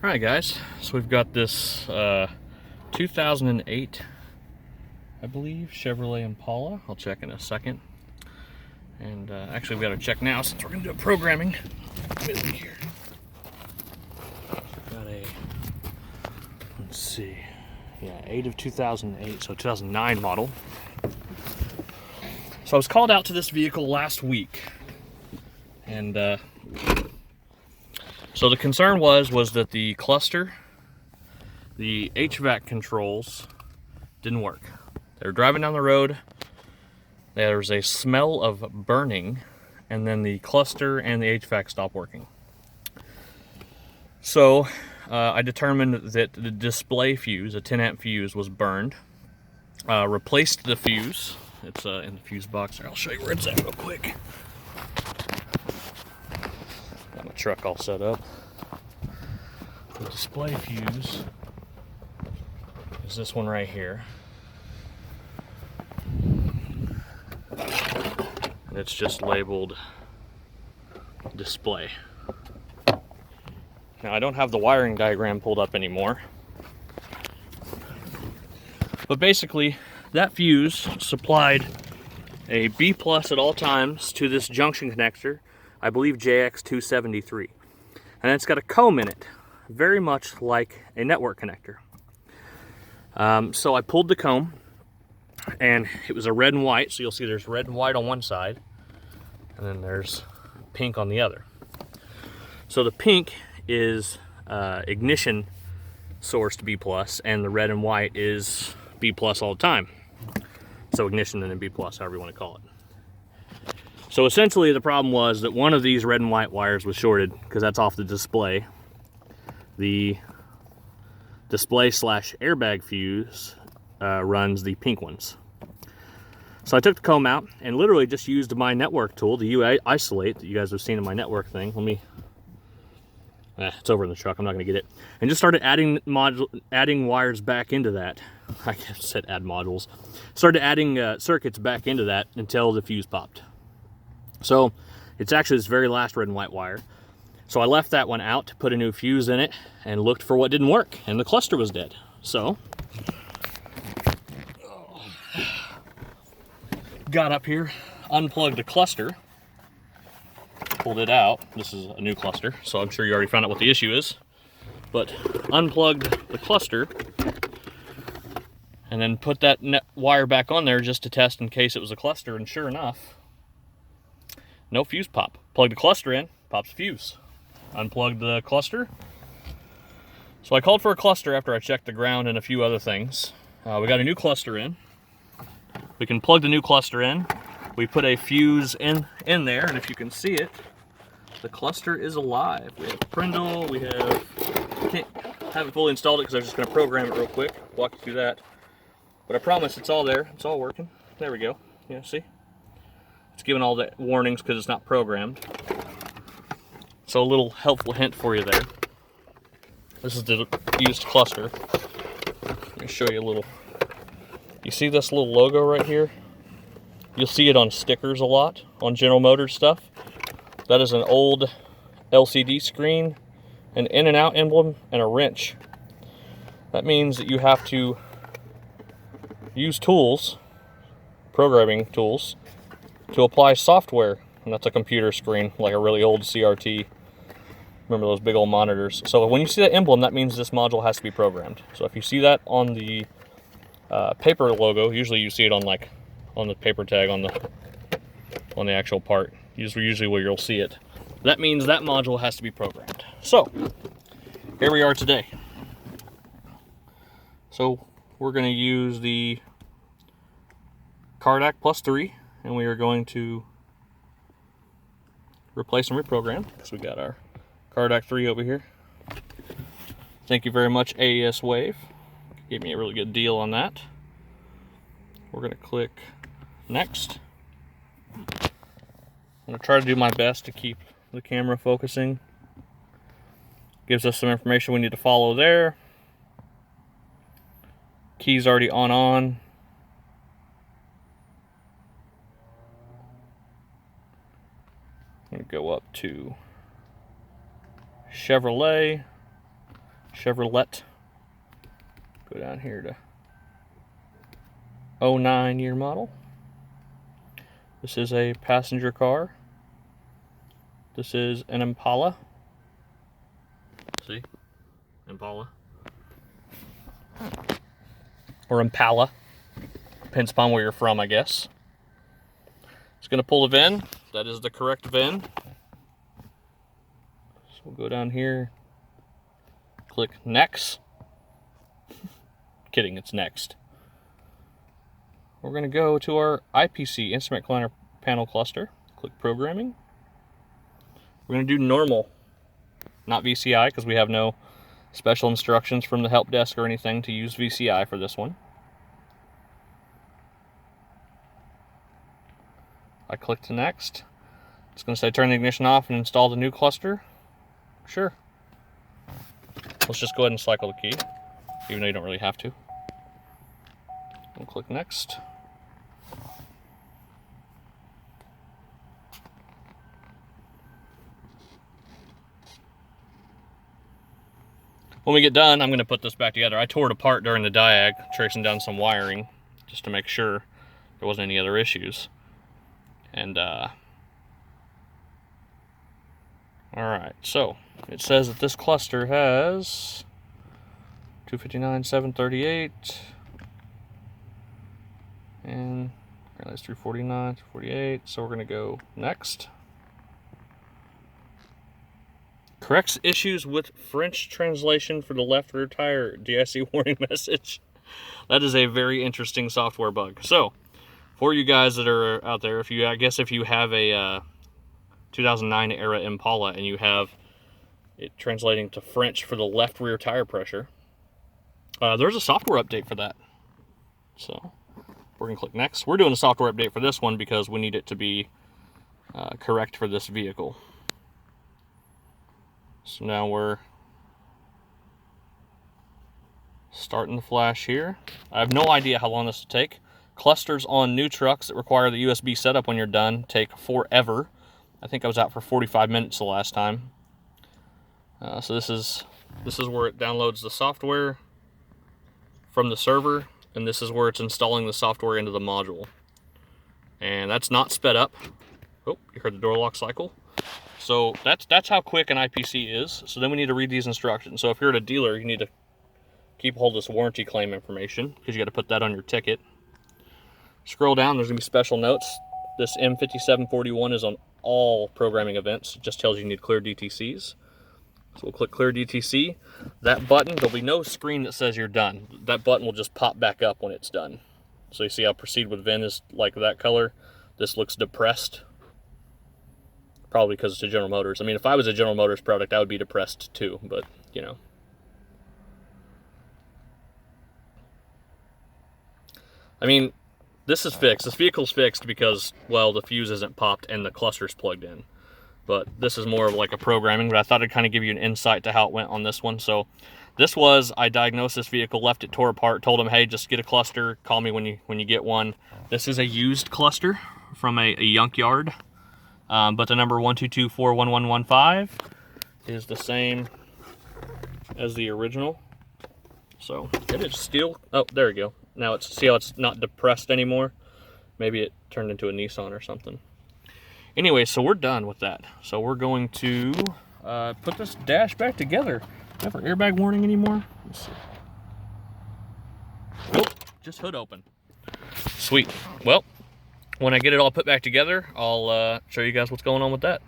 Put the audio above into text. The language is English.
Alright guys, so we've got this 2008, I believe, Chevrolet Impala. I'll check in a second. And actually we've got to check now since we're going to do a programming with it here. Got a, let's see, yeah, 8 of 2008, so 2009 model. So I was called out to this vehicle last week, and so the concern was that the cluster, the HVAC controls didn't work. They were driving down the road, there was a smell of burning, and then the cluster and the HVAC stopped working. So I determined that the display fuse, a 10 amp fuse, was burned. Replaced the fuse. It's in the fuse box there. I'll show you where it's at real quick. Got my truck all set up. The display fuse is this one right here. And it's just labeled display. Now I don't have the wiring diagram pulled up anymore. But basically, that fuse supplied a B+ at all times to this junction connector, I believe JX273. And it's got a comb in it, very much like a network connector. So I pulled the comb, and it was a red and white, so you'll see there's red and white on one side, and then there's pink on the other. So the pink is ignition sourced B+, and the red and white is B+ all the time. So ignition and then B+, however you want to call it. So essentially the problem was that one of these red and white wires was shorted, because that's off the display. The display / airbag fuse runs the pink ones. So I took the comb out and literally just used my network tool, the U-isolate that you guys have seen in my network thing. Let me, it's over in the truck, I'm not gonna get it. And just started adding wires back into that. I said add modules. Started adding circuits back into that until the fuse popped. So it's actually this very last red and white wire. So I left that one out, put a new fuse in it, and looked for what didn't work, and the cluster was dead. So got up here, unplugged the cluster, pulled it out. This is a new cluster, so I'm sure you already found out what the issue is. But unplugged the cluster, and then put that wire back on there just to test in case it was a cluster, and sure enough, no fuse pop. Plug the cluster in, pops fuse. Unplugged the cluster. So I called for a cluster after I checked the ground and a few other things. We got a new cluster in. We can plug the new cluster in. We put a fuse in there, and if you can see it, the cluster is alive. We have Prindle, we have, haven't fully installed it because I was just going to program it real quick, walk you through that. But I promise it's all there, it's all working. There we go, yeah, see? It's giving all the warnings because it's not programmed. So a little helpful hint for you there. This is the used cluster. Let me show you a little. You see this little logo right here? You'll see it on stickers a lot, on General Motors stuff. That is an old LCD screen, an in and out emblem, and a wrench. That means that you have to use tools, programming tools, to apply software. And that's a computer screen, like a really old CRT. Remember those big old monitors. So when you see that emblem, that means this module has to be programmed. So if you see that on the paper logo, usually you see it on the paper tag on the actual part. Usually where you'll see it. That means that module has to be programmed. So here we are today. So we're going to use the Cardac +3, and we are going to replace and reprogram, because we got our Cardac 3 over here. Thank you very much, AESWave. Gave me a really good deal on that. We're going to click next. I'm going to try to do my best to keep the camera focusing. Gives us some information we need to follow there. Key's already on. I'm going to go up to Chevrolet. Chevrolet. Go down here to 09 year model. This is a passenger car. This is an Impala. See? Impala. Or Impala. Depends upon where you're from, I guess. It's going to pull the VIN. That is the correct VIN. So we'll go down here. Click Next. Kidding, it's Next. We're going to go to our IPC, Instrument Climber Panel Cluster. Click Programming. We're going to do normal, not VCI, because we have no special instructions from the help desk or anything to use VCI for this one. I click to Next. It's going to say turn the ignition off and install the new cluster. Sure. Let's just go ahead and cycle the key, even though you don't really have to. We'll click Next. When we get done, I'm going to put this back together. I tore it apart during the diag, tracing down some wiring, just to make sure there wasn't any other issues. And, alright, so it says that this cluster has 259, 738, and that's 349, 348, so we're going to go Next. Corrects issues with French translation for the left rear tire DIC warning message. That is a very interesting software bug. So, for you guys that are out there, if you have a 2009 era Impala and you have it translating to French for the left rear tire pressure, there's a software update for that. So, we're going to click Next. We're doing a software update for this one because we need it to be correct for this vehicle. So now we're starting the flash here. I have no idea how long this will take. Clusters on new trucks that require the USB setup when you're done take forever. I think I was out for 45 minutes the last time. So this is where it downloads the software from the server, and this is where it's installing the software into the module. And that's not sped up. Oh, you heard the door lock cycle. So that's how quick an IPC is. So then we need to read these instructions. So if you're at a dealer, you need to keep hold of this warranty claim information because you got to put that on your ticket. Scroll down, there's going to be special notes. This M5741 is on all programming events. It just tells you need clear DTCs. So we'll click clear DTC. That button, there'll be no screen that says you're done. That button will just pop back up when it's done. So you see how proceed with VIN is like that color. This looks depressed. Probably because it's a General Motors. I mean, if I was a General Motors product, I would be depressed too, but, you know. I mean, this is fixed. This vehicle's fixed because, well, the fuse isn't popped and the cluster's plugged in. But this is more of like a programming, but I thought I'd kind of give you an insight to how it went on this one. So this was, I diagnosed this vehicle, left it tore apart, told them, hey, just get a cluster, call me when you get one. This is a used cluster from a junkyard. But the number 122411115 is the same as the original. So it is still, oh, there we go. Now it's, see how it's not depressed anymore? Maybe it turned into a Nissan or something. Anyway, so we're done with that. So we're going to put this dash back together. Do I have our airbag warning anymore? Let's see. Oh, just hood open. Sweet. Well, when I get it all put back together, I'll show you guys what's going on with that.